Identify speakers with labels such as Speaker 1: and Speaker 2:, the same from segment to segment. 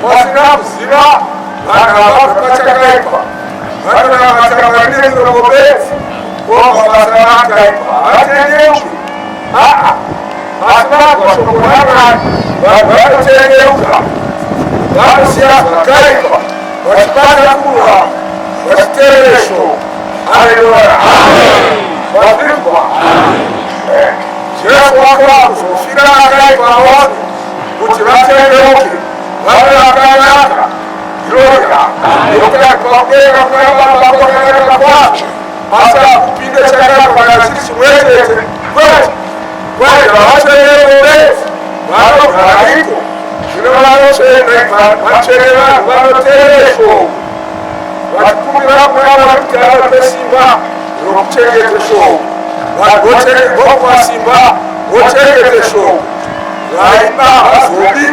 Speaker 1: wasina kuziba vanavakachakaipa vanavachavarinezirobesi womabasa akaipa atendeuki asina kwashokonamani vanhu vanotendeuka vanosiya zvakaipa vachibata kurwa vachiteresho aleluya vazvirwa jesu wakuzofira akaipa vanhu kuti vatendeuke vave vakanaka gloria yokaakwakera kwaavaaaaa kwazvo asi akupinde chakakwana chiri chimwechete kwete kwete vavatendeurezi vanogariko zvino vanotsvene vanhu vanoteresho vachikumbira mwana kuti avape simba rokuchengete shoko vokupa simba vochengete shoko vaina havazobi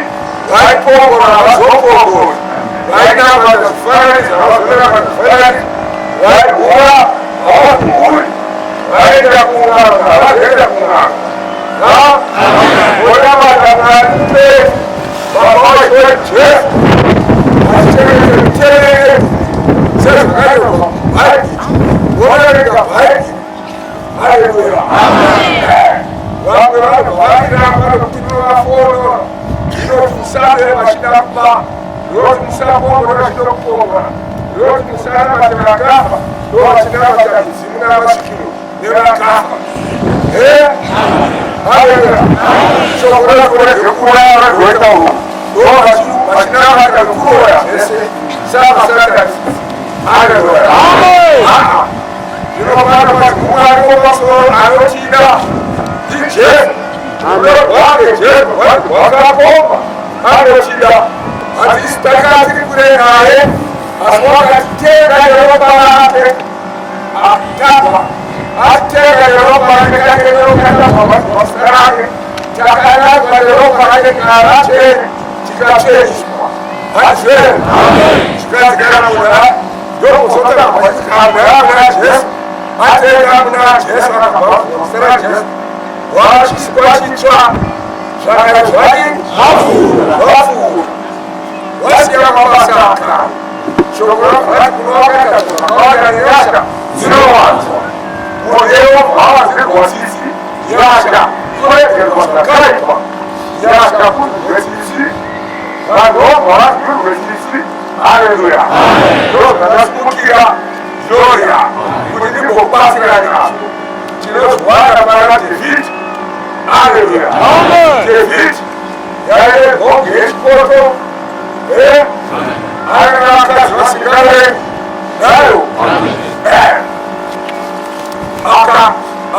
Speaker 1: vaipongora havazopongori vainamata zvifananidzo havazonamata zvifananidzo vaigura havaguri vaenda kung'anga havazoenda kung'anga vonamata mwari upenyu baba vacho jesu vachichengetera miterere sezvakanyorwa mubhaibheri voverenga bhaibheri haleluya vamwe vanobvaviramba nokutinovafona inoti musabe vachida kuba ndoti musapongora chida kupongora ndoti musanamata vakafa ndo vachinamata mizimu navasvikiro nevakafa haleluya shoko rakorege kuuraya vanhu vetauro ndo vachinamata nekuroya zvese savasatanisi haleluya zvinopano kuti mwari womasoro anotida ndijesu unorwake jesu rwakapomba anotida hatisi takatiri kure naye asi wakatitenga neropa rake akutagwa atitenga neropa rake takenerokaaaasa rake takanagwa neropa rake kana chene tikachenjwa hazvere tikadzigara muna ndokuzotanga kwatikambera jesu atenga muna jesu akabvamusera jesu wachisikwa chitsva zvakare zvadii vafura wasiya mabasa akare shoko ravari kunovakaita zvakawanda nerasha dzinowanzwa muyewo vavazirwasisi yasha inoregerwa zvakaipa yasha kurwesisi vanhu vobva vazirwesisi haleluya ndozvadasimukira gloria kuti ndimbopasira nazvo tinozwana mana David haleluya David yaive honge yechipoto aina vakadzi vasingavengi nayo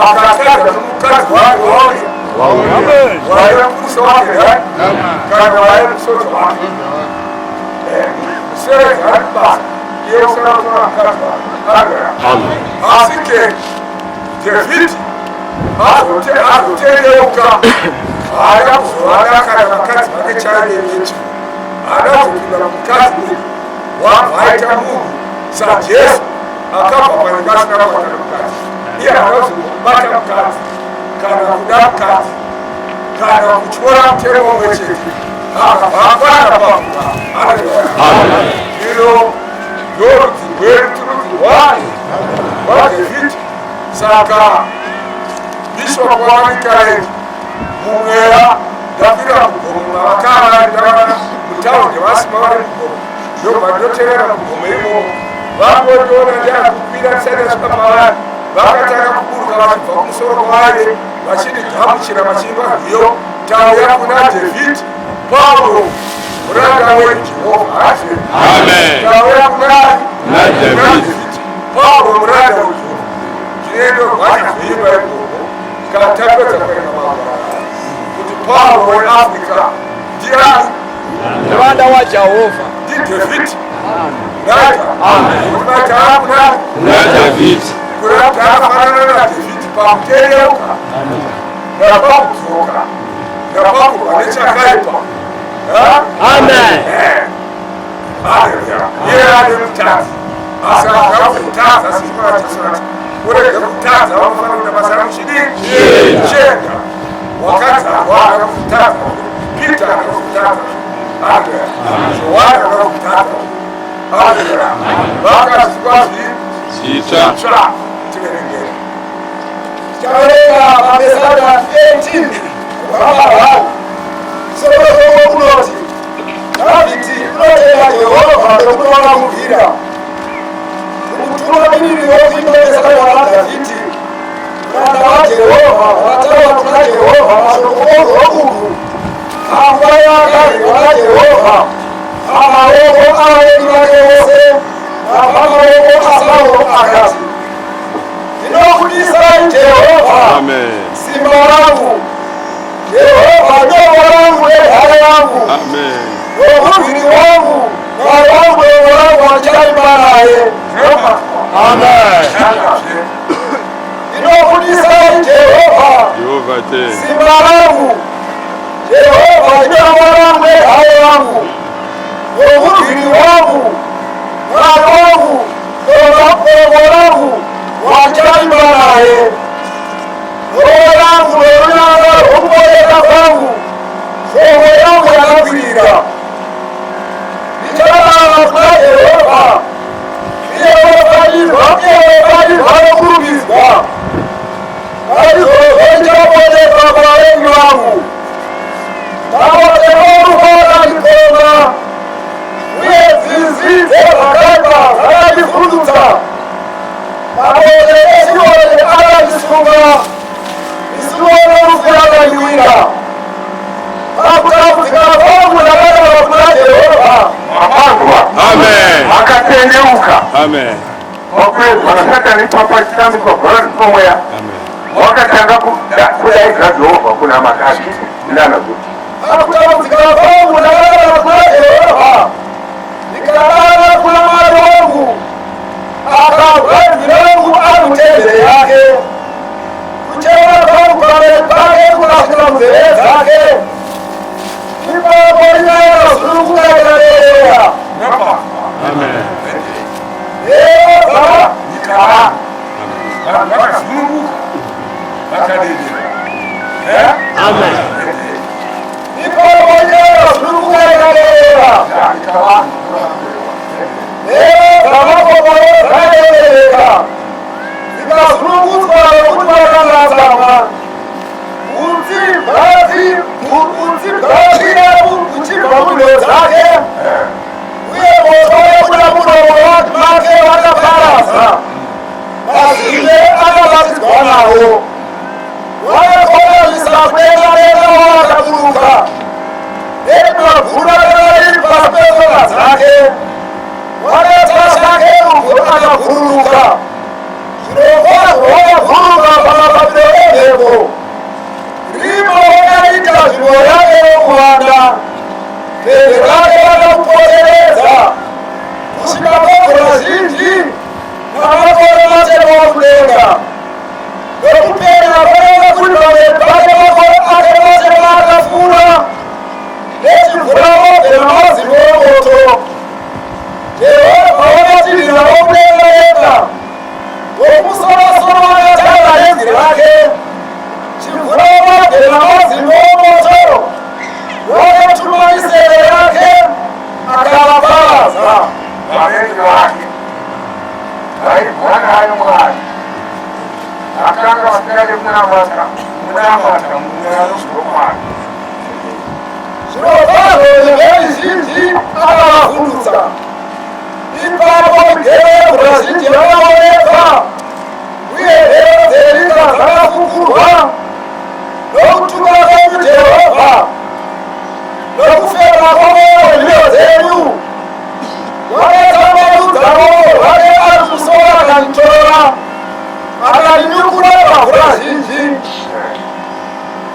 Speaker 1: akatadza nomukadzi wake waive musa wake dai kana waive musodzi wake muserezari basa iye usanaona mukadzi wake asi ke David azotendeuka haada kuzovada kana vakadzi vake chaivevechi haada kuzopinda mukadzi wabva aita munhu sajesu akabva panenge asina kuwana mukadzi iye haada kuzobata mukadzi kana kuda mukadzi kana kutyora mutemo umwe chete akabva afana pakuva ino ndorudzi rwedu turudzi rwani rwaDhavhidhi saka bishop wamikaeli mumweya ndafira mugomo navakana mutaundi vasima vari mugomo ndobva ndoteerera mugomo imomo vangondiona ndiakupira tisanesvika mavari vakatanga kuburuka vachibva kumusoro kwaye vachindigamuchira vachimba rwiyo tauya kuna Dhavhidhi Paulo muranda wejehovha ase tauya kunani Dhavhidhi Paulo muranda wejehovha tinendo rwacha zveimba igomo katapedza kuenda mangwana kuti Paulo weafrica ndiani muranda wajehovha ndiDhavhidhi Dhavhidhi kurati akafanana naDhavhidhi pakutendeuka napakudzoka napakubva nechakaipa iye ane mutadzi asi akazomutadza simaatiati urege kutadza vanofanira kuita basa ramuchidii chenda wakadzarwa akakutadza Pita akakutadza Haleluya. Wana wakutaka. Haleluya. Baka sikwazi. Sita. Tigerengere. Chalega babesada 18. Baba. Solo kuloti. Nabiti kuloti ya Yehova ndokuwa mugira. Kutuma nini wofindezeka wa David. Kana wa Yehova, watawa kuna Yehova, wasokuru. Amaya kali wa Yehova. Amaoko awe iwayose. Amaoko asawo akati. Inokudisa Yehova. Amen. Simba wangu. Yehova ndio wangu hali yangu. Amen. Mwili wangu na wangu wajai baraye. Amen. Inokudisa Yehova. Yehova te. Simba wangu. Yehova ndio wangu hali yangu. Mwili wangu na wangu wajai baraye. Roho yangu umoyeka kwangu. Roho yangu yanabwira. Nichana kwa Yehova. Yehova kurubizwa. Nijaboneka kwa wengi wangu. Nawote waruhola nikona. Uyezizize wakaiba anajifunza. Nawote esiwole anajisunga. Isiwole ufana niwira. Amen. Akatengeuka. Amen. Wakweli wanataka ni papa Islamic kwa Korea. Amen. Wakatanga kudaika Jehova kuna makati ndana tu. Akutawuzika Mungu na wala kwa Jehova. Nikalala kuna Mungu. Akawewe Mungu amtende yake. Kuchema kwa pale kuna kila mzee zake. Amen.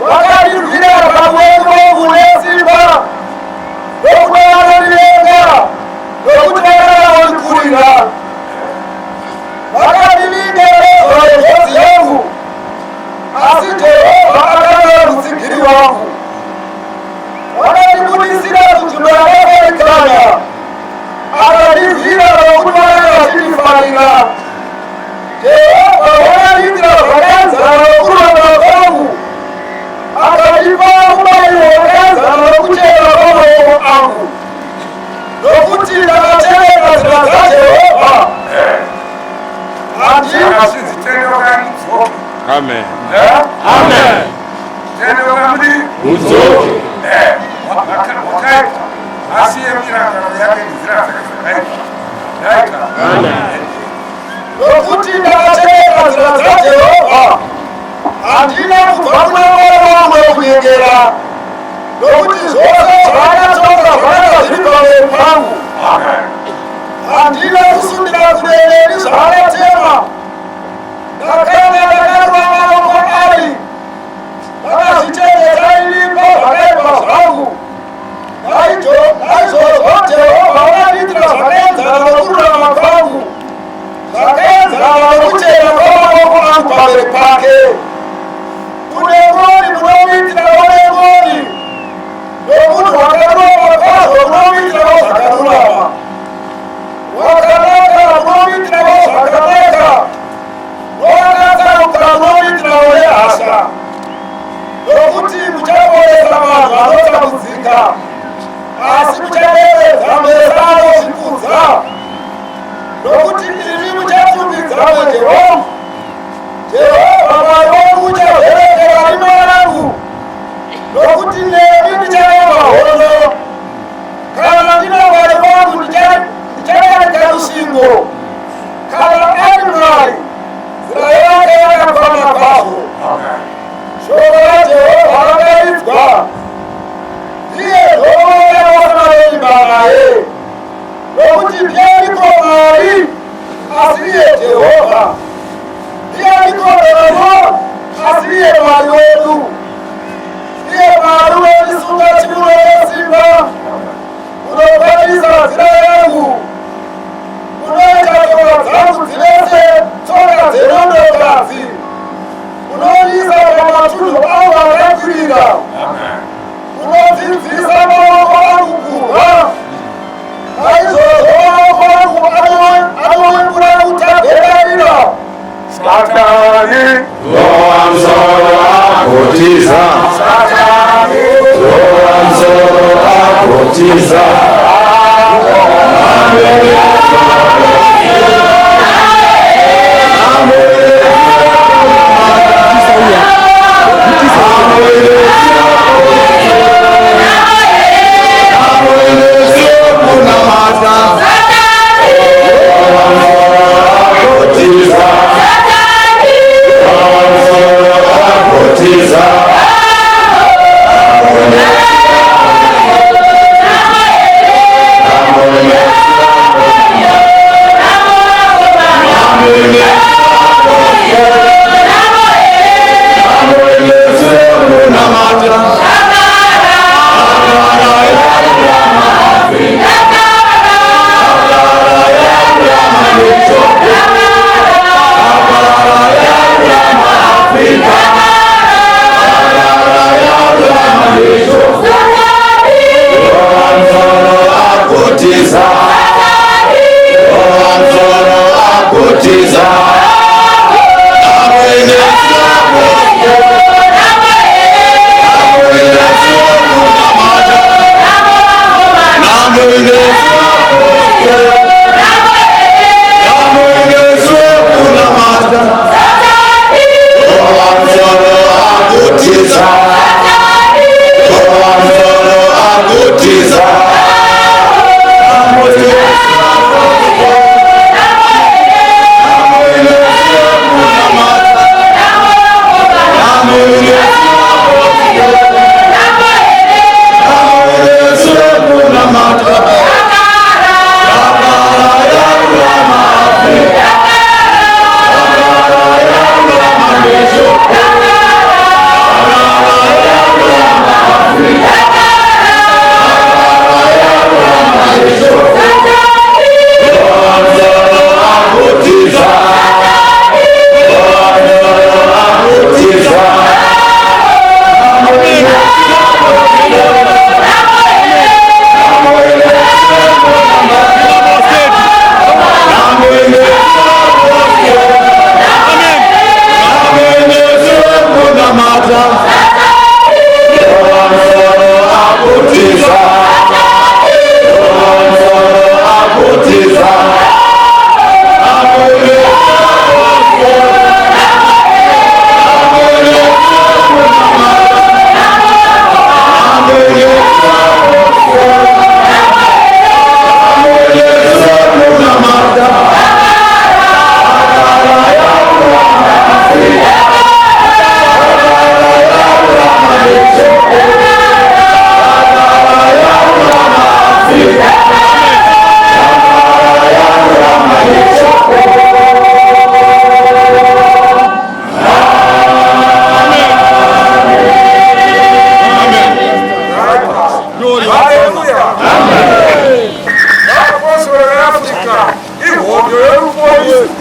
Speaker 1: Wakati vile kwa Mungu Simba, Mungu ananielewa.
Speaker 2: Amen.
Speaker 1: Amen. Tena wamudi
Speaker 2: uzoke.
Speaker 1: Wakai asiye mira yake nzira zake. Amen. Lokuti ndakatera nzira za Jehova. Andina kubvakuna wamwe kunyengera. Lokuti zvose zvakatoka zvanga zviri pamberi pangu. Amen. Andina kusundira kudeni zvakatema. Ndakanga ndakarwa maoko ari. Ndakazvichengeta iripo zvakaipa zvangu. Naizvozvo Jehovha wakandiitira zvakaenzana nokururama kwangu. Zvakaenzana nokuchena kwamaoko angu pamberi pake. Kune ngoni munomuitirawo nengoni. Nomunhu wakaroma kwazvo munomuitirawo zvakarurama. Wakanaka munomuitirawo zvakanaka. Wakatsamwa munomuitirawo nehasha. Nokuti muchaporesa vanhu vanotambudzika, asi muchaderedza meza anozvikudza. Nokuti imi muchatumbidza Jehovha. Jehovha Mwari wangu muchavherekera rima rangu. Nokuti nemi ndichayema hondo. Kana ndina Mwari wangu ndichadarika rusvingo. Kana ari Mwari, nzira yake yakafana kwazvo. Shoko raJehovha rakaidzwa. Iye ndoya wasinaimba naye. Nokuti ndianiko Mwari asi iye Jehovha. Ndianiko Remo asi iye Mwari wedu. Iye Mwari wendisunga chiuno nesimba. Unokwanisa nzira yangu. Unoita tsoka dzangu dzivese tsoka dzenondokazi. Unoisa pamatunhu angu akakwirira. Unodzidzisa maoko angu kurwa. Naizvozvo maoko angu anowembura kutagerarira. Satani lowa musoro agotiza. Satani lowa musoro agotiza.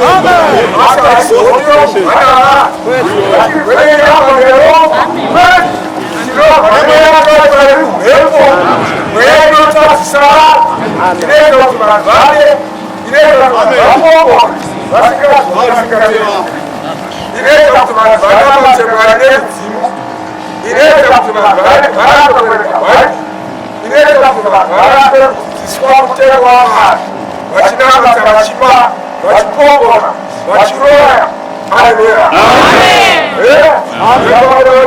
Speaker 1: Asa isodio ana. Wewe hapa leo. Sio wewe hapa leo. Wewe ndio tutasara. Ndio tunavale. Ndio tunavale. Basi kama Direta kutumana barama msemwane simu. Direta kutumana barama kwenda. Direta kutumana barama siswa kutewa hadi. Wachinama tabachipa, wachipongona, wachiroya. Haleluya. Amen. Amen.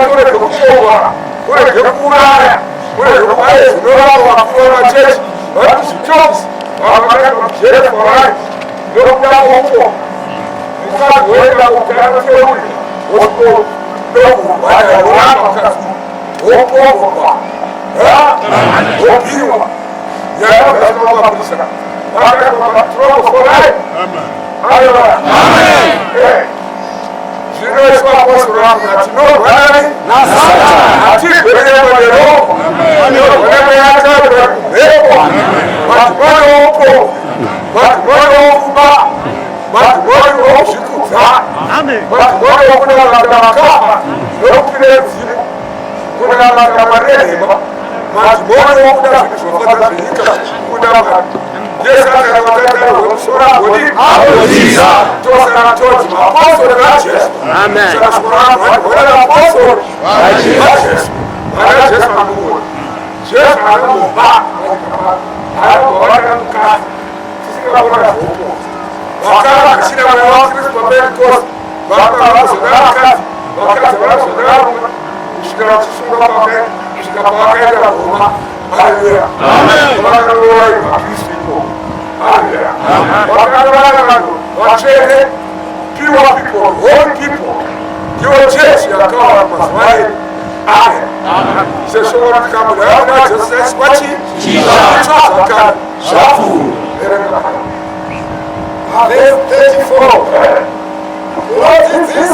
Speaker 1: Kule kupongona, kule kukuraya, kule kukuraya. Nora wakufona chechi, watu sichoksi. Wakakaka mjere kwa hai. Nora huko. Mkatu wenda ukana keuli. Osko ndogo wada urama kasu. Okogo kwa. Okiwa. Ya lazima wakulisa. Wakati watroko forai. Amen. Haleluya. Amen. Jino Yesu apostolo wangu atino wani nasata. Ati kwenye mweleo. Amen. Kwenye yaka leo. Watumoyo upo. Watumoyo upa. Watumoyo ushikuta. Amen. Watumoyo kuna wadawakapa. Nopile zimu. Kuna wadawakama. Watumoyo kuna vifafata vijika. Kuna wadawakama. Yes, I am a pure people, holy people, your church, your God, Amen. So, so what come with our just as what he what is this?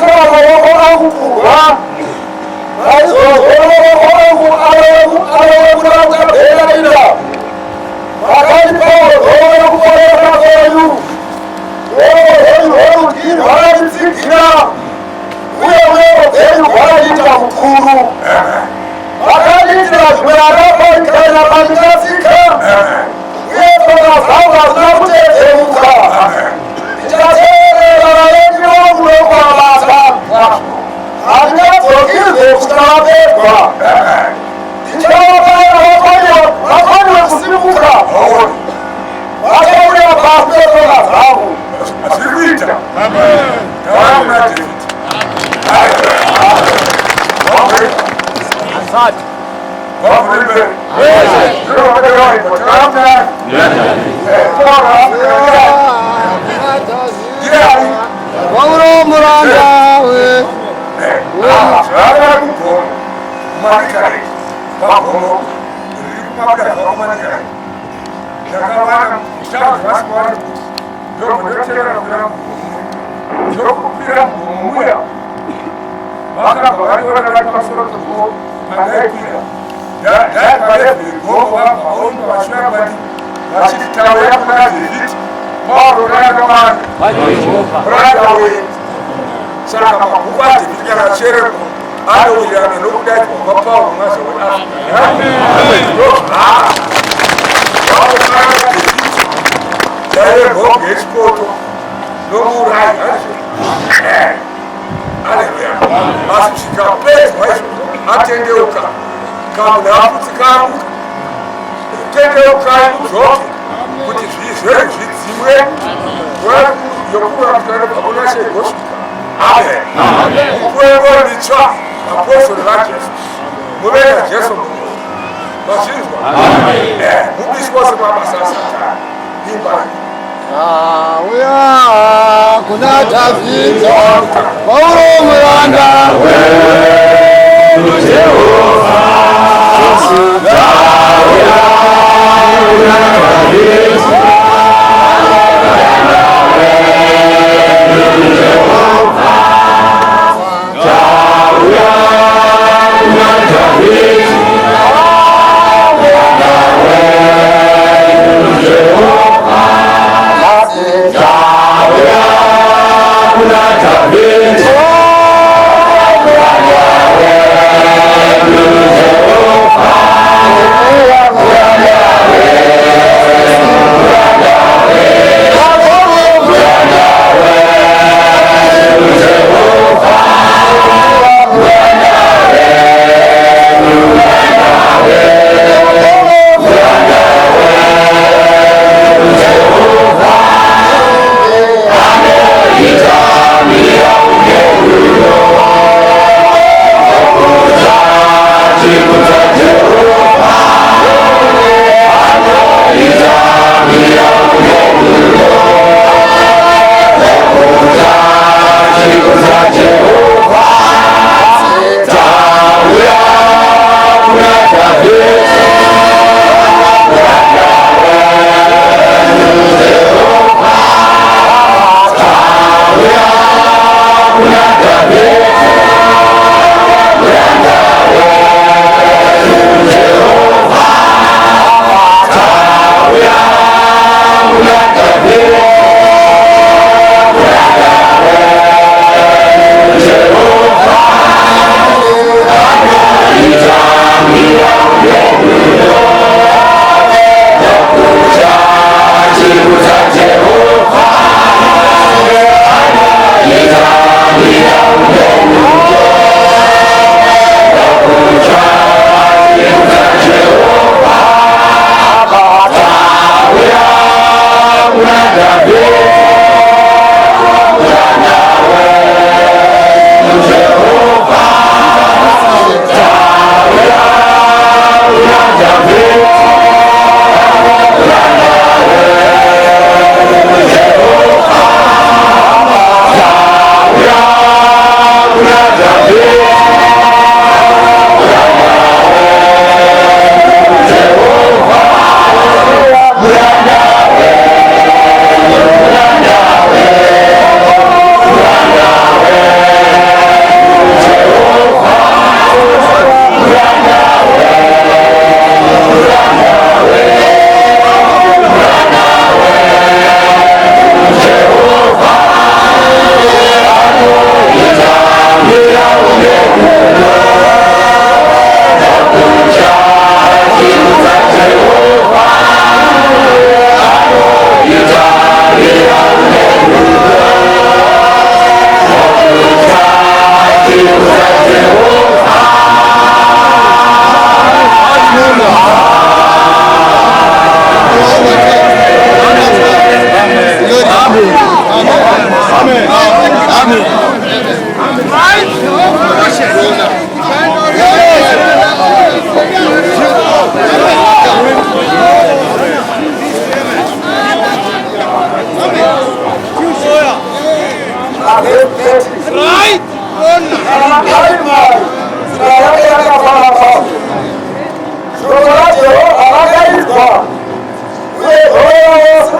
Speaker 2: Jehovah,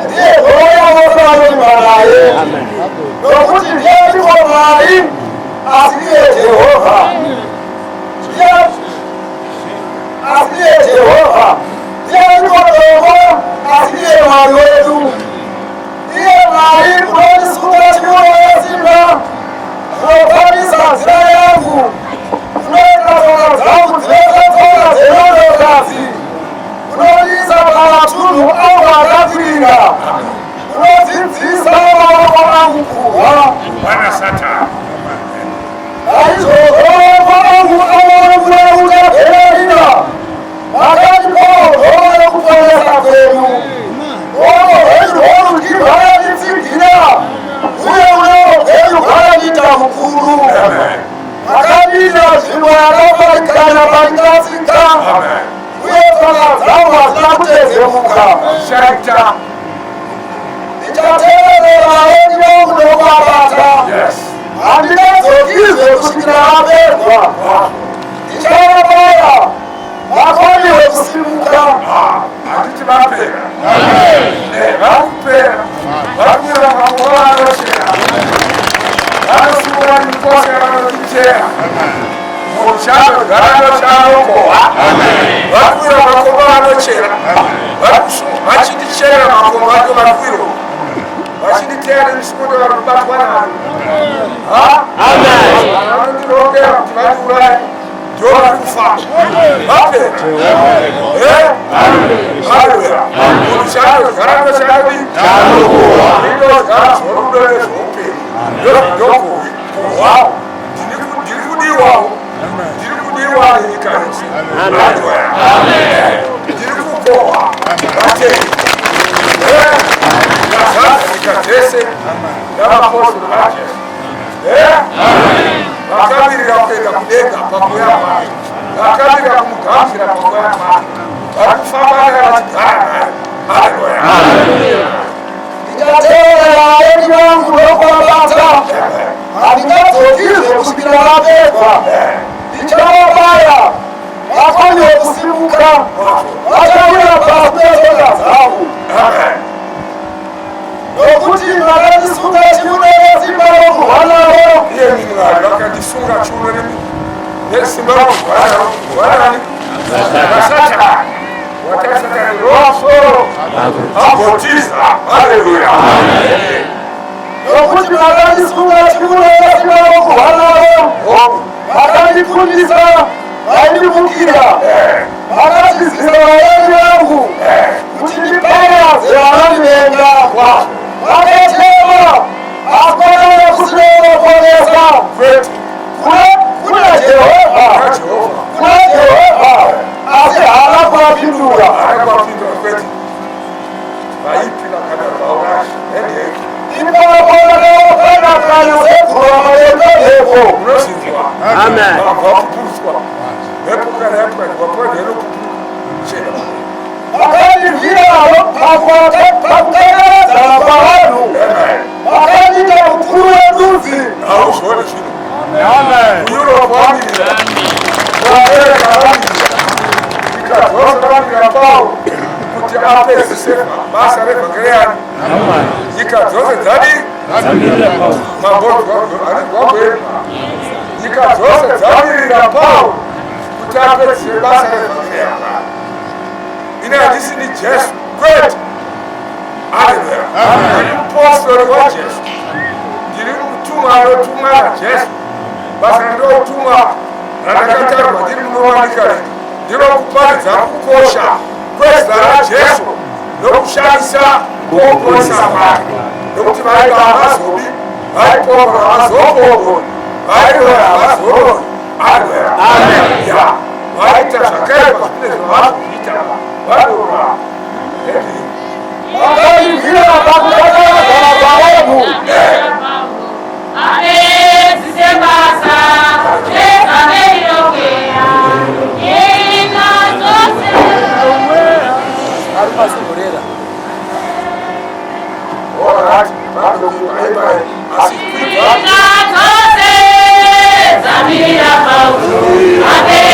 Speaker 2: ndiye roya wose vanonimaraye nokuti ndiye ndikomari asiye Jehova asiye Jehova ndiye ndikodogo asiye Mwari wedu iye Mwari unonisunga chiuno yesimba unokwanisa nzira yangu unoita tsoka dzangu dzese tsoka dzenondokazi unoniisa pamatunhu angu akakwirira unodzidzisa maoko angu kurwa naizvozvo maoko angu anoureutabhererira makandipaohoa yekuponesa kwenyu ruoko rwenyu rworudyi rwakanditsigira uye ruoko rwenyu rwakandiita mukuru makandiita zvinhu yakafarikana pandingasika uye tsoka dzangu hazina kutezemuka ndichateerera vaeni vangu nokuvabata handingadzokizve kusvikira vaperwa ndichavabaya vakoniwe kusimuka
Speaker 1: handiti vapera vakupera vakwira makova anochera vanosungura mikosi yavanotitera muchano garano chanokohwa vakwira makova anochera vachitichera makova acho vakwiro vachititera misimuto vanobatwa navo vanondirongera kuti vandiuraye Jora kufa. Vape. Haleluya. Usharo garano shari. Ndio garano ndio zope. Ndio doko. Wow. Dilikudiwa. Dilikudiwa ni kanisa. Haleluya. Amen. Dilikupoa. Ate. Sasa nikatese. Kama posto laje. Vakabirira kuenda kudenga pakuyama vakabirira kumugamvira pakuyama varikufamba naye vachigara naye. Haleluya.
Speaker 2: ndingateerera vaeni vangu nokuvabata handingadzokizve kusvikira vapedwa ndichavabaya vakoniwe kusimuka vachawira pasi petsoka dzangu nokuti vakandisunga chiuno nesimba rokurwa navo
Speaker 1: iye munhu vakandisunga chiuno nesimba rokurwa nani vasatani watasatani rosoro abotiza. Haleluya.
Speaker 2: nokuti vakandisunga chiuno nesimba rokurwa navo vakandifundisa vaindimukira vakatizisa vaeni vangu kuti ndiparadze vanandivenga vakatema akwanana kusinovaponesa kuna Jehova asi haana kuapindura ipaaonaaokanakana sekura maenda mhepo vakandirwiravo pakukangaradzana kwavanhu vakandiita mukuru wedudzi
Speaker 1: ikadzosavamira Paulo kuti apedzise basa revhangeriani. Nyika dzose dzadii mabogwagwema. Nyika dzose dzamirira Paulo kuti apedzise basa revhangeriani. Ine handisi ni Jesu kwete. Haleluya. Ndiri mupostori waJesu, ndiri mutumwa anotumwa naJesu. Basa ndotumwa randakatarwa ndiri munowanika rino ndinokuparidza kukosha kwezita raJesu nokushandisa kuoporesa kwake, nokuti vaiva havazobi, vaipomora havazopomori, vairora havazorori. Haleluya. Vaita zvakaipa zvine zvavazviita vadora.
Speaker 2: vakandirwira pakukangaradzana kwavanhu
Speaker 3: Amém.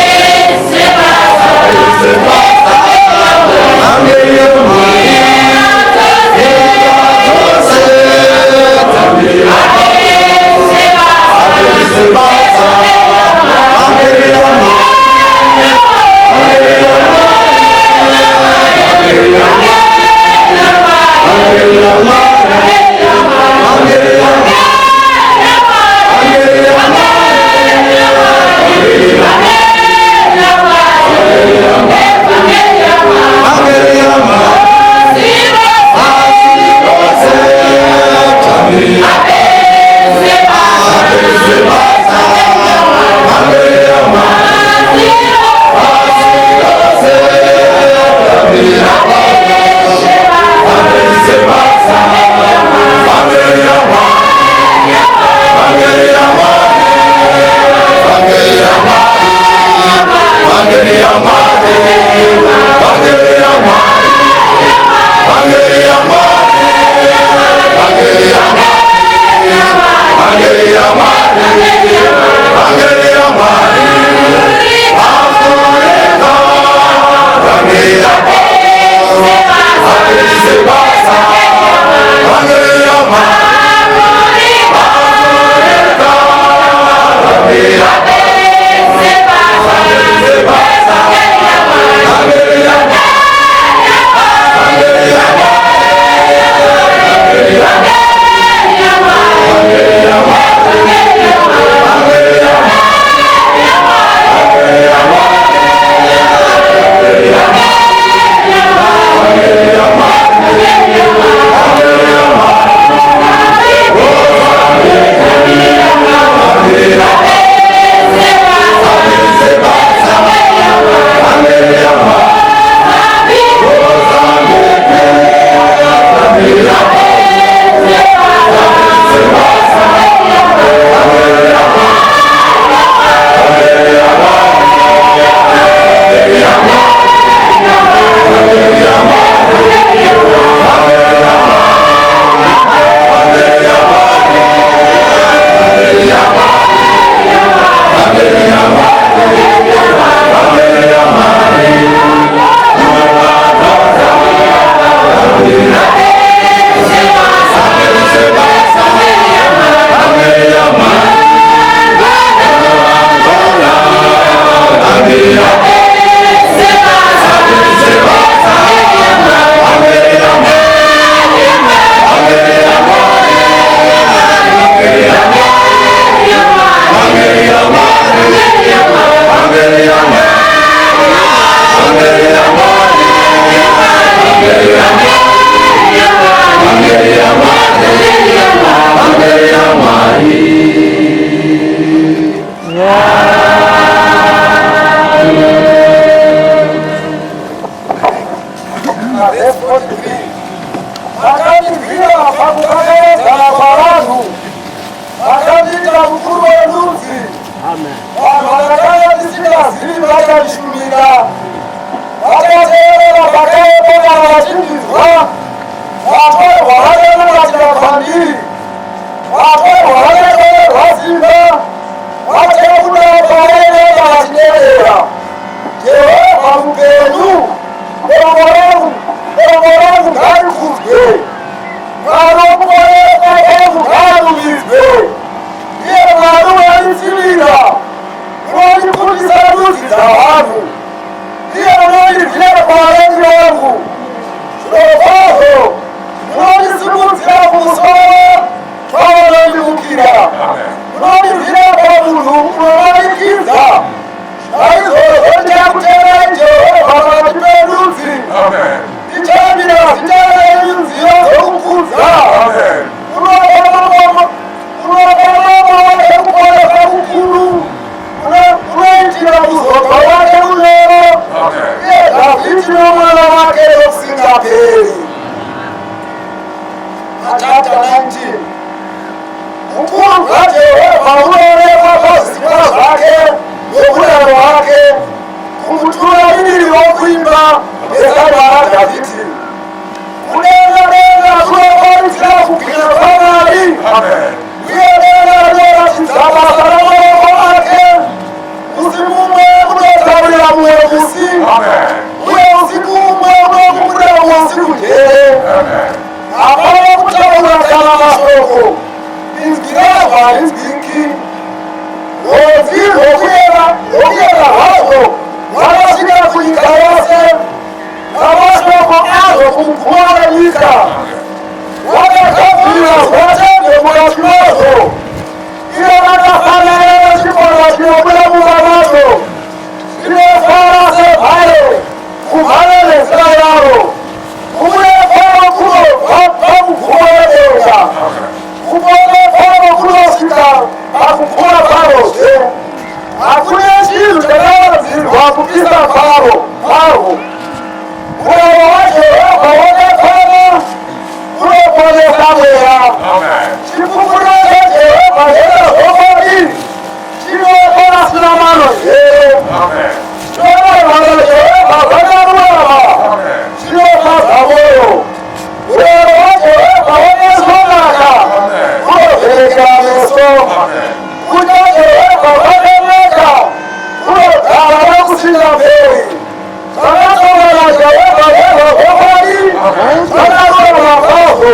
Speaker 2: mukuru w'enduzi vakakayandisira zivi vakandishumira vakateerera vakaepera vachindidzwa vatorwa vanemuratira kwandiri vatorwa vanetorerwa simba vatebuda vaenera vachiderera Jehova mupenyu bongo rangu ngarikudzwe varokuoneka kwangu ngarumidzwe iye Mwari wanitsivira unondifundisa ndudzi dzavanhu iye unondidyira parengi wangu zvirokwazvo unondisimudzira kumusoro kwavanondimukira unondidyira pamunhu unovanikidza naizvozvo ndichakuteerai Jehovha pakati pendudzi ndichamira zita renyu nziyo dzokukudza unopanama wake kuponesa kukuru unoitira kuzobva wake unyoro iye Dhavhidhi nomwana wake nokusingaperi. Chapter 19. Ukuru hwaJehovha unoonekwa pazvisikwa zvake nokudaro wake kumutungamiriri wokuimba nezana raDhavhidhi. Kudenga denga kunoparidza kubwinya kwaMwari uye denga rinoratidza basa ramaoko ake. Musi mumwe unotaurira mumwe musi uye usiku umwe unokumburira mumwe usiku njere. Hapana kutaura kana mashoko inzwi rava inzwingi rwodzi rwokuyera hazvo rwakasvika kunyika yose namashoko azvo kumuguma renyika rwakagadzirira zvatembe mukati mazvo iyo rakafanana nechikora chinobuda mumba mazvo zvinofara sebhare kumhanya nezita yaro kumurefaro kunobva pamuguma redenga kuponefaro kunosvika pakuguma parozve hakuna chinhu chakagadzirwa kupisa farwo murayiro waJehovha wakafana unoponesa mweya chikumbiro chaJehovha ndechezvokwadi chinokona sina mano here chinovarwa naJehovha zvakarurama chinofadza mwoyo murayiro waJehovha wakaisvonaka unovherekera meso kutya Jehovha kwakanaka kunogara nokusingaperi zvakatonga Jehovha nezvavokwadi zvakarurama kwazvo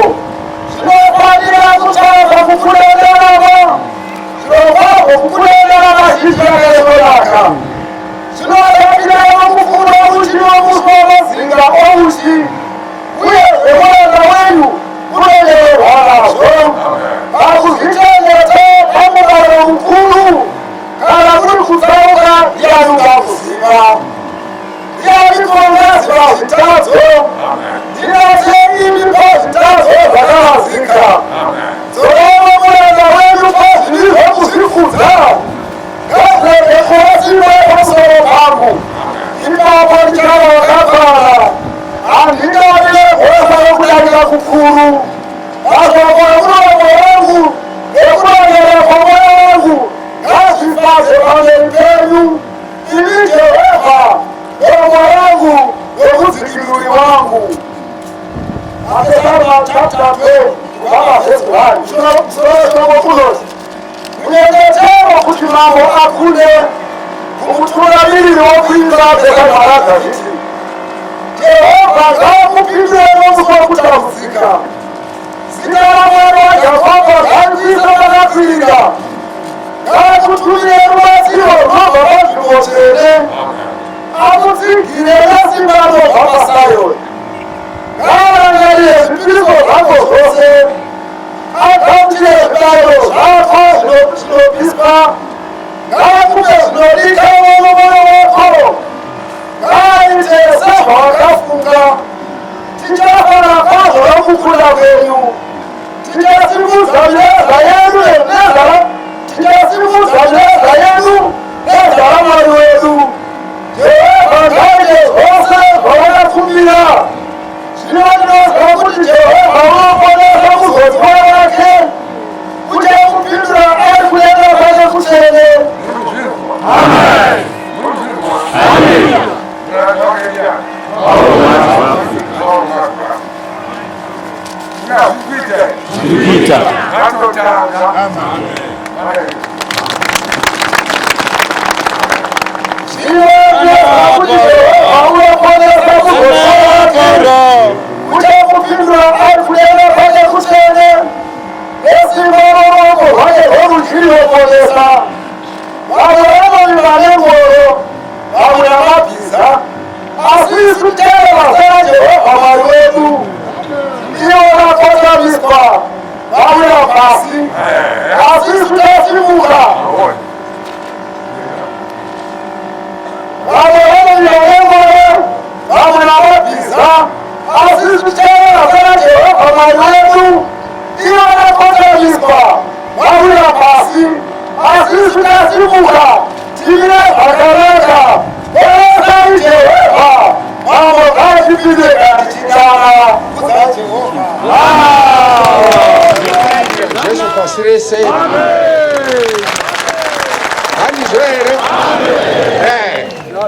Speaker 2: zvinofanira kutsvaka kukudenderana zvirokwazvo kukudenderana zhinji yakaisvonaka zvinotamirawo mufuno uchi nomuswa mazinga ouchi uye zvemuranda wenyu unonyeverwa nazvo pakuzvichengeta pamugaro mukuru kana kuri kutsauka ndianuka kuziva ndianikongaziva zvitadzo ndinatseimi pazvitadzo zvakarazika dzorava muranda wenyu pazviri kuzvikudza ngazvekurasimba pamusoro pangu ipapo ndichava wakafara handingavire gosa rokudarika kukuru mazvoko emuromo wangu nekunonyera kwamwoyo wangu ngazvifadze pamberi penyu imi Jehovha muromo wangu nomudzikinuri wangu. Chapter 12 verse 1 shoko kunoti munyengetero kuti mambo akune kumutungamiriri wokuimba dzekana raDhavhidhi. Jehovha ngaakupindure nomuswa kutambudzika zita ramwari waJakobho ngaarwise vakakwirira ngaakutumire rubatsiro runobva panzvimbo tsvene akutsigire nesimba rinobva paSayoni ngaarangarire zvipiriso zvako zvose agautire zvibayiro zvako zvinopiswa ngaakupe zvinodikanwa nomwoyo wako ngaaite sezvawakafunga tichafara kwazvo nokukunda kwenyu tichasimudza mireza yenyu nezvaramwari wedu Jehovha ngaite zvose zvawakakumbira. Zvino ndinozwa kuti Jehovha unoponesa muzodziwa wake uchamupindura ari kuenda
Speaker 1: kuita atotanga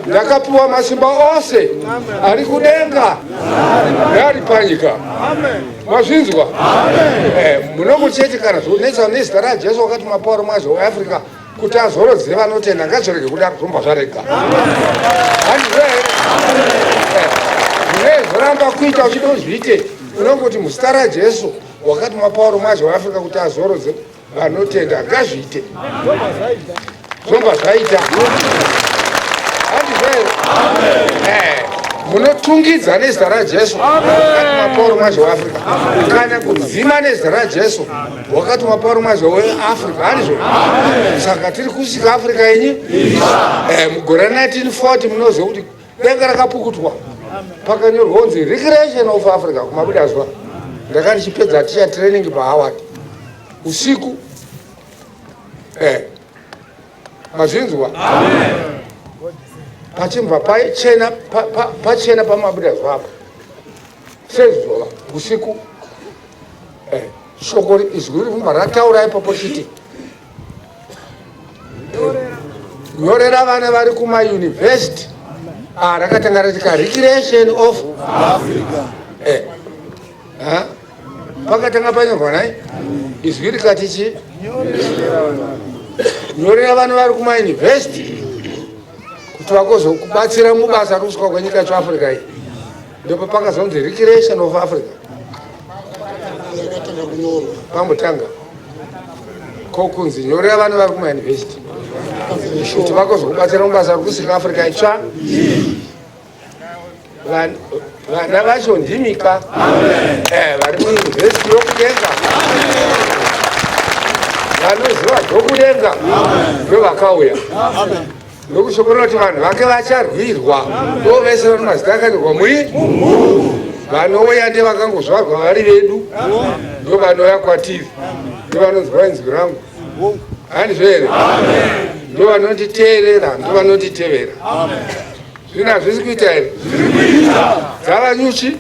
Speaker 1: ndakapiwa masimba ose ari kudenga neari panyika. Mazvinzwa munomuchetekana zvonetsa nezita raJesu wakati mapauro mwazvo weAfrica kuti azorodze vanotenda ngazvirege kudaro zvomba zvarega. Munezoramba kuita uchidozviite unongoti muzita raJesu wakati mapauro mwazvo weAfrica kuti azorodze vanotenda ngazviite zvomba zvaita. Munotungidza nezita raJesu wakati mapauro mwazvo weAfrica kana kudzima nezita raJesu wakati mapauro mwazvo weAfrica hanizvo. Saka tiri kusvika Africa yenyu mugore 1940 munoziva kuti denga rakapukutwa pakanyorwa kunzi Recreation of Africa kumabudazwa. Ndakati chipedza ticha training paHoward usiku mazvinzwa pachimva pachena pamabudazwa apa sezvova usiku shoko izwi rivumba rataura ipapo chiti nyorera vana vari kumayunivhesiti rakatanga ratika Recreation of Africa. Pakatanga panyorwa nai izwi rikati chi nyorera vana vari kumayunivhesiti kuti vakozokubatsira mubasa kusvika kwenyika cheAfrica iyi. Ndipo pakazonzi Recreation of Africa pambotanga kokunzi nyorera vana vari kumayunivhesiti kuti vakozokubatsira mubasa kusvika Africa itsva. Vana vacho ndimika vari kuyunivhesiti yokudenga vanoziva zvokudenga ndovakauya ndokushokorera kuti vanhu vake vacharwirwa ndovese vano mazita akanyorwa muri vanouya ndevakangozvarwa vari vedu ndo vanouya kwatiri ndovanonzwa inzwi rangu handizvo here ndo vanonditeerera ndo vanonditevera. Zvino hazvisi kuita here dzava nyuchi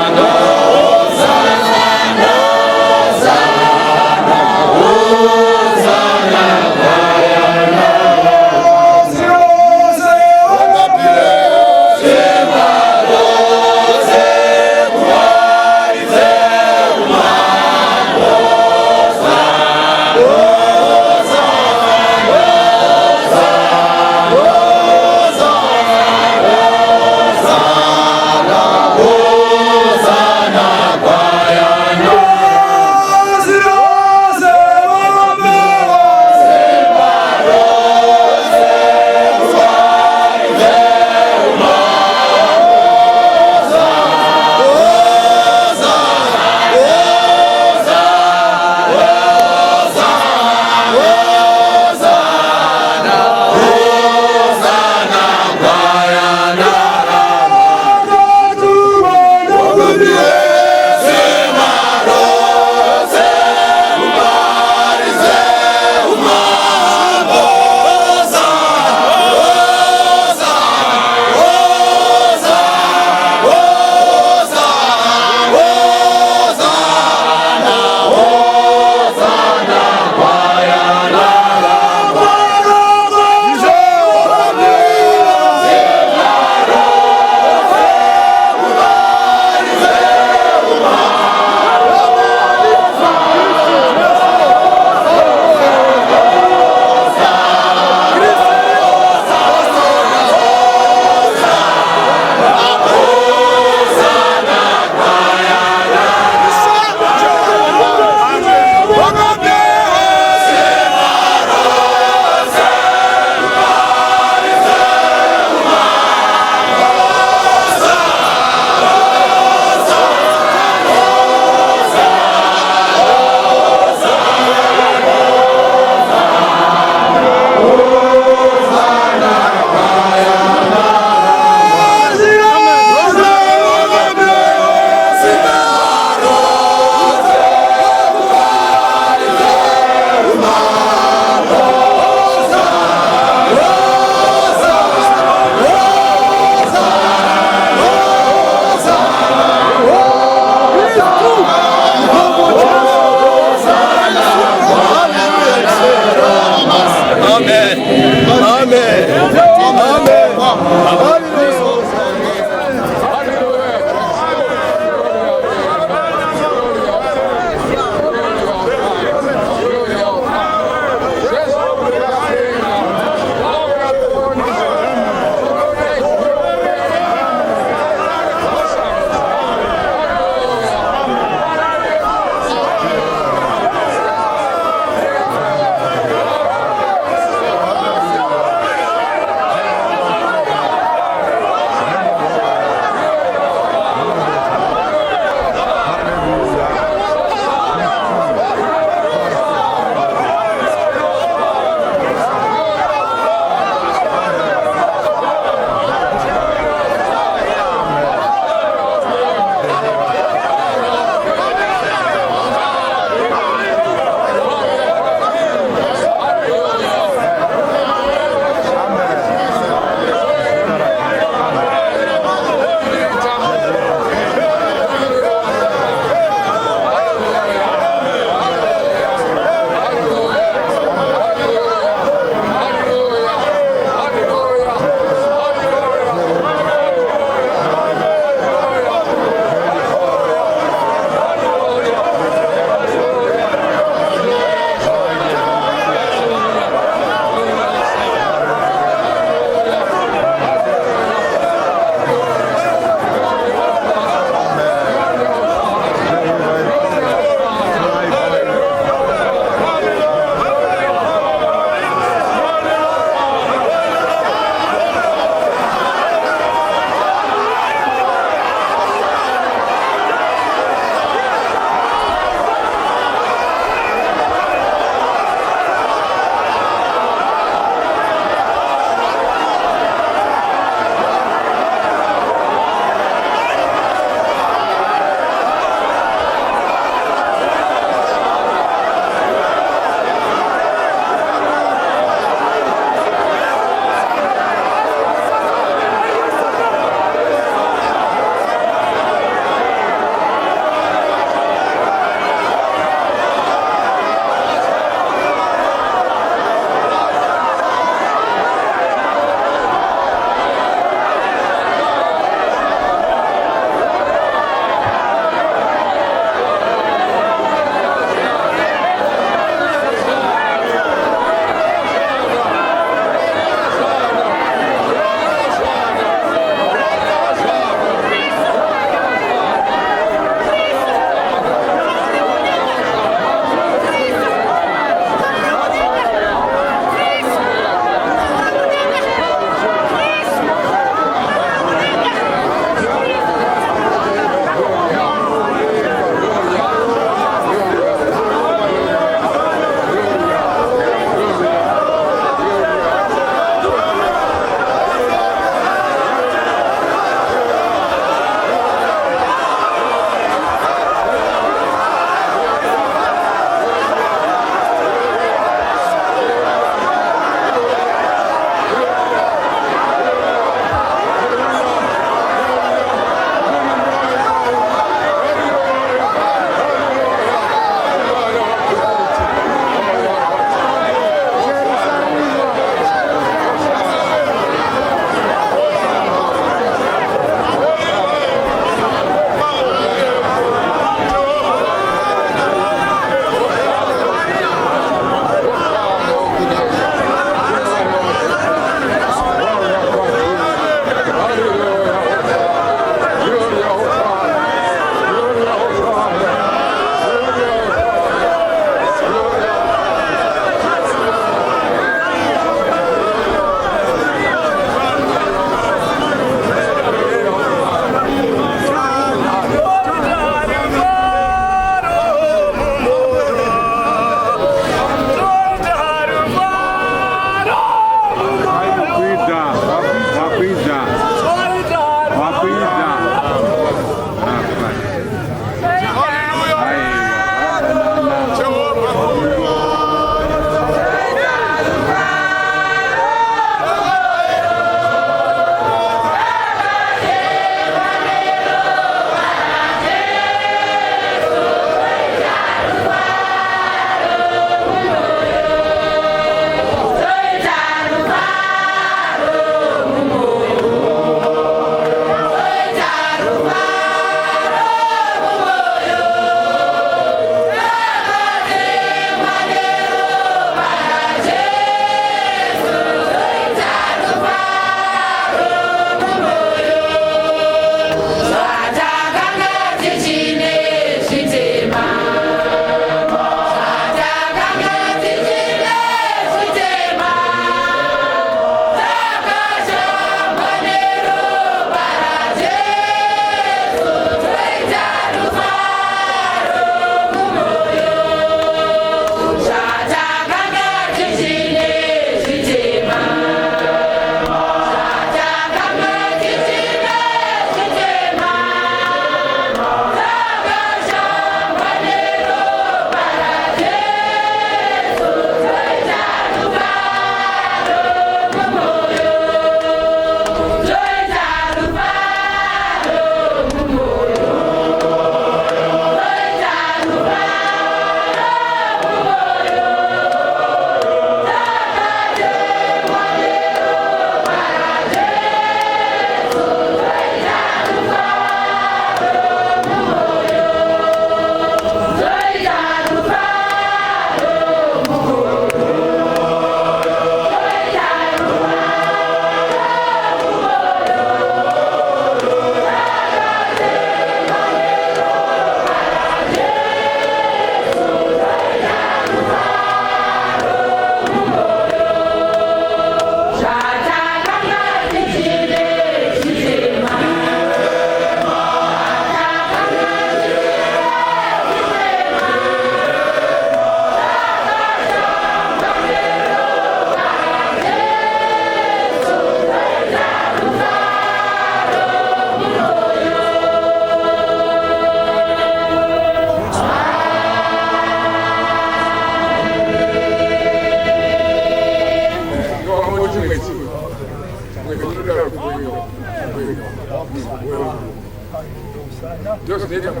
Speaker 1: Dios te llama.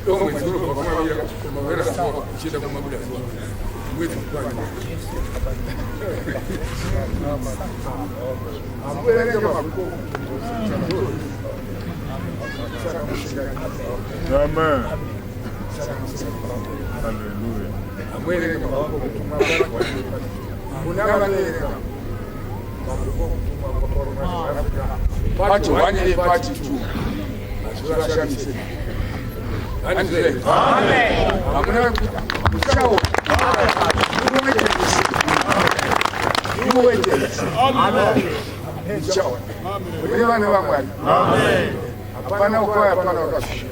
Speaker 1: Como es duro, como ver a su chile como una muy
Speaker 3: Amen.
Speaker 1: Pati wanyele pati tu. Azura shamisi. Amen. Amuna kuchao. Amen. Chao. Wewe wana wangu. Amen. Hapana ukoa hapana wakati.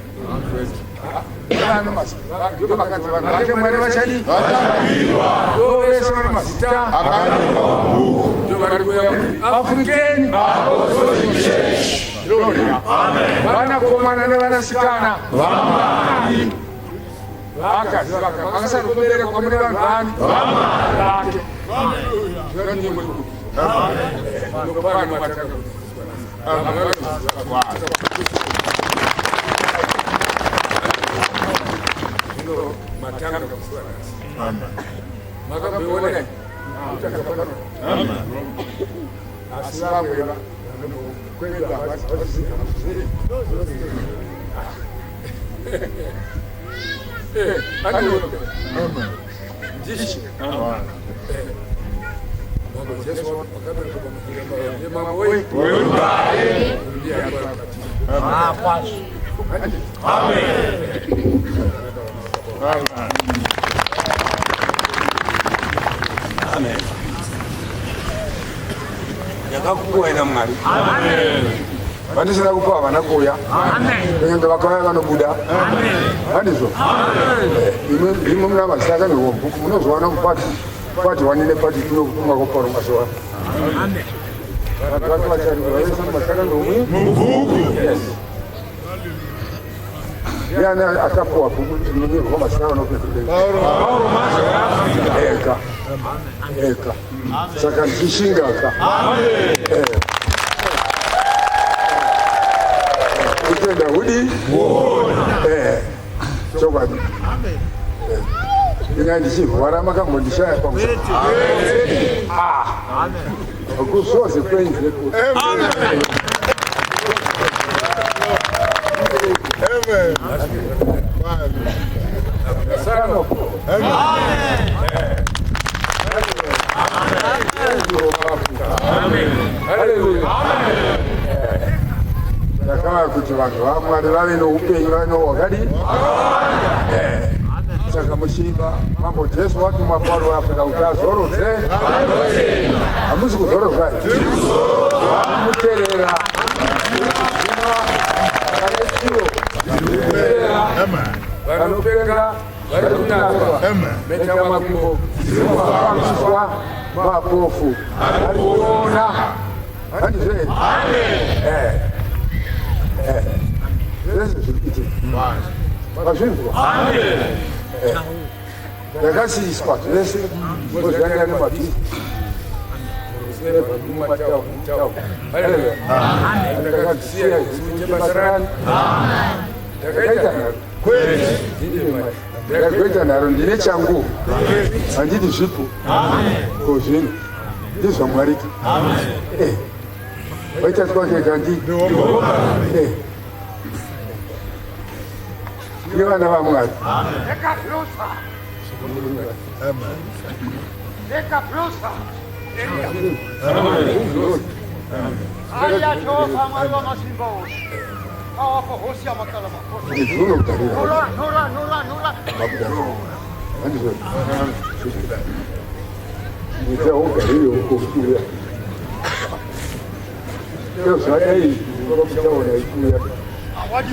Speaker 1: Bana mas. Ndio makati wana. Wake mwele wachali. Atabiwa. Ndio sema masita. Akana Mungu. Ndio karibu ya African. Amen. Bana komana ne bana sikana. Amen. Baka baka. Baka sa kubere kwa mwana bani. Amen. Ndio ni Mungu. Amen. Ndio bana mataka. Amen. Ndio matanga kwa Bwana. Amen. Maka bione. Amen. Asibabu ya kwenda basi. Amen. Jishi. Amen. Mungu Yesu wakati kwa mama wewe. Wewe bae. Ndio hapa. Pashi. Amen. Amen. Amen. Yakakuwa ina mwali. Amen. Bandi sina kupa banakuya. Amen. Ngenda bakaya bano buda. Amen. Bandi so. Amen. Imo mna masaka ni wo. Kuno zwana kupati. Kupati wanile pati tuno kutunga ko poro maso. Amen. Watu wachari wale masaka ni wo. Mvuku. Yes. Yana akapoa kumuni kwa masaka no pete. Paulo masaka. Eka. Eka. Saka kishinga ka. Amen. Daudi choka inandisi warama kama ndisha kwa msa amen akusoze kwenye amen amen sana amen haleluya kama kuti vanhu vamwari vave noupenyu vano wakadi saka mushimba mambo Jesu watuma Paulo Afrika kuti azorotse hamusi kuzorotsa muterera vanopeka vari kunaka metamakumbo vanoamiswa mapofu vari kuona handizve yakasiyiswa zvese ozvanga nemabhizi ndakadzisiya basarani ndakaita nharo ndine changu handiti zvipo ko zvino ndizva mwariki waita twakekandi ni vana va Mwari.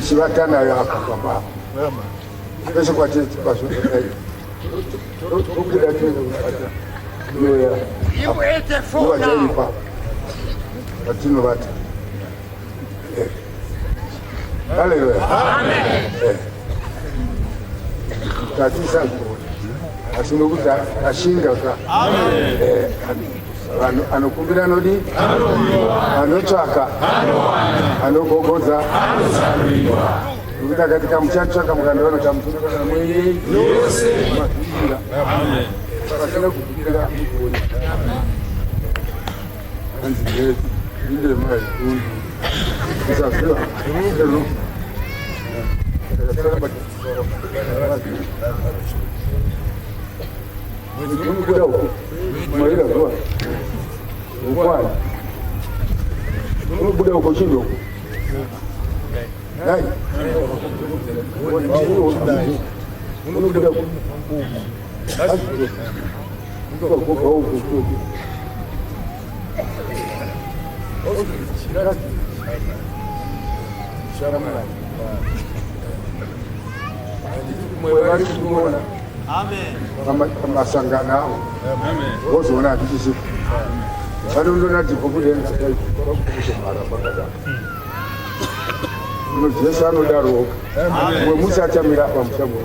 Speaker 1: Sivatana yako kwamba pesa kwa tete basi ukuda tena ndio ya telefoni hapa watino watu haleluya amen tatisa asinokuta ashinga ka amen
Speaker 2: anokumbira nodi anotsvaka anogogodza nokuti katika muchatsvaka mukandiona kamutunakana mweye yose makumbira pasina kukumbira kuona anzi ndezi inde mai undu isaziva ero Kuda huko. Maila kwa. Ukwana. Kuda huko chindo. Nai. Kuda huko. Amasangano awo ozoona atikizibu balondona tikubulenga Yesu anodaroka mwe musachamira pamusango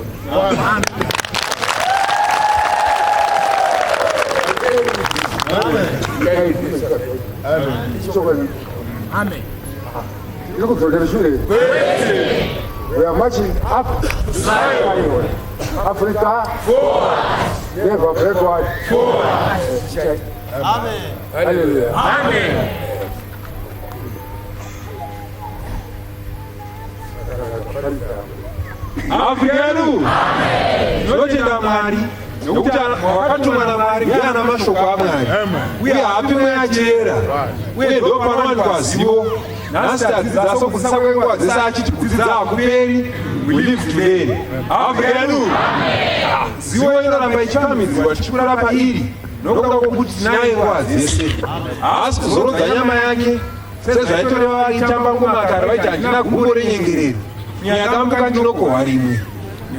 Speaker 2: irikudzokera shure we are marching up Africa never backward. Amen. Hallelujah. Amen.
Speaker 3: Afrika yedu notenda Mwari nokuti wakatuma naMwari ndiye ana mashoko aMwari uye hapi mweyachera uye ndo panowanikwa zivo nhasi tadzidzasa kudzisa kwenguva dzese achiti kudzidza hakuperi we live today. Afrika yedu zivo inoramba ichifambidzwa tichikurara pairi nokuda kwokuti tinaye nguva dzese haasi kuzorodza nyama yake sezvaitoreva vaitamba ngoma kare vaiti handina gumbo renyengerero kunyakambuka ndinokohwa rimwe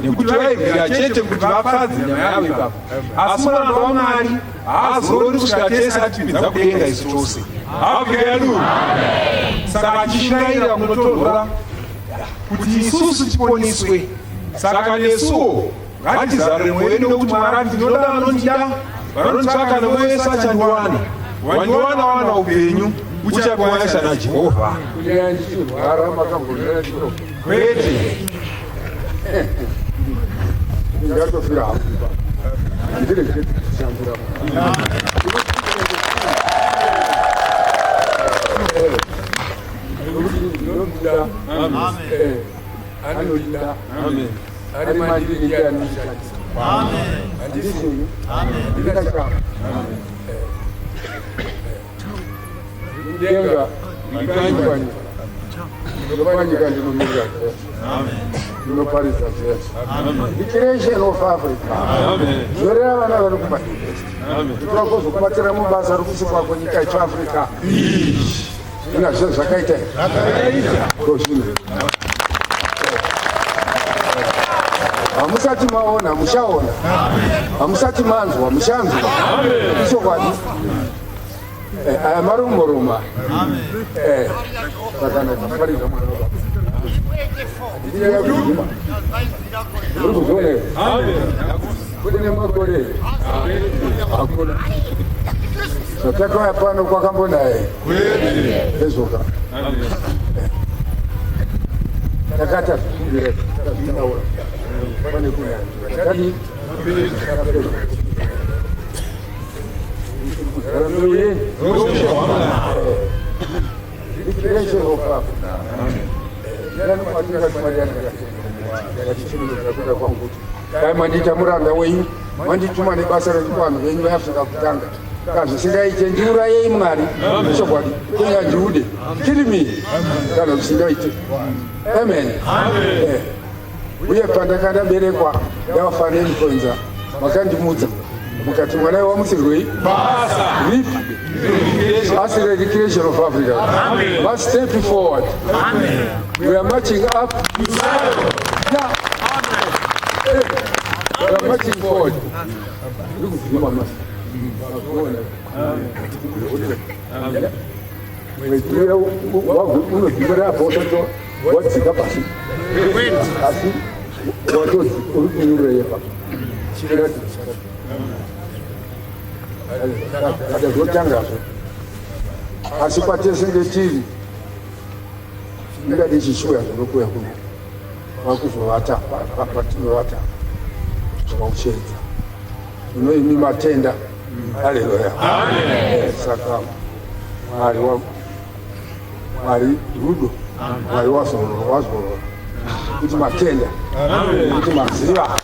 Speaker 3: nekuti vaibvira chete kuti vafadze nyama yavo ipapo asi mwana waMwari haazorori kusvika tese atipinza kudenga isu tose. Afrika yedu saka achishingaira kunotorwa kuti isusu tiponiswe. Saka nesuwo ngatizarure mwoyo wedu nokuti Mwari ati ndinoda vanondida vanonditsvaka nemwoyo wese achandiwana wandiwana wana upenyu uchakuwanisha naJehovha kwete
Speaker 2: ngatofira ndireke kushambura Anolinda. Amen. Ari mandiri ndiye anishandisa. Amen. Andisi. Amen. Ndikashaka. Amen. Ndenga. Ndikanywa. Ndikanywa ndinomira. Amen. Ndinoparisa Yesu. Amen. The creation of Africa. Amen. Zorera vana vari kumadivest. Amen. Tinokuzokubatira mubasa rokusikwa kwenyika yechiAfrica. Ina zvinhu zvakaita. Zvakaita. Kozvino. Hamusati maona mushaona, hamusati manzwa mushanzwa, ichokwadi aya marumoroma sakanaaariza mwana urikuzvionera kune makore hakuna zvatakauya pano kwakambonaye ezoka takata zvikumbira zvinaura pane kunyanzva kadi kuzaranoye creation of Africa. Dai mandita muranda wenyu mandituma nebasa revanhu venyu veAfrica kutanga kazvisingaite ndiurayei Mwari chokwadi kunyanjude kirimi kana zvisingaite. Amen. Uye pandakadaberekwa ndavafa neinfluenza makandimudza mukati mwana wamusirwei as a recreation of Africa. Amen. Must step forward. Amen. We are marching up. Yeah. Amen. We are marching forward. Look at you, Mama. kati zotangazo asikwatesenge chiri ngadi chishuya zinokuya kuno vakuzovata patinovata zvakauchenza unoimi matenda. Haleluya. Saka Mwari rudo Mwari wazorora kuti matenda kuti maziva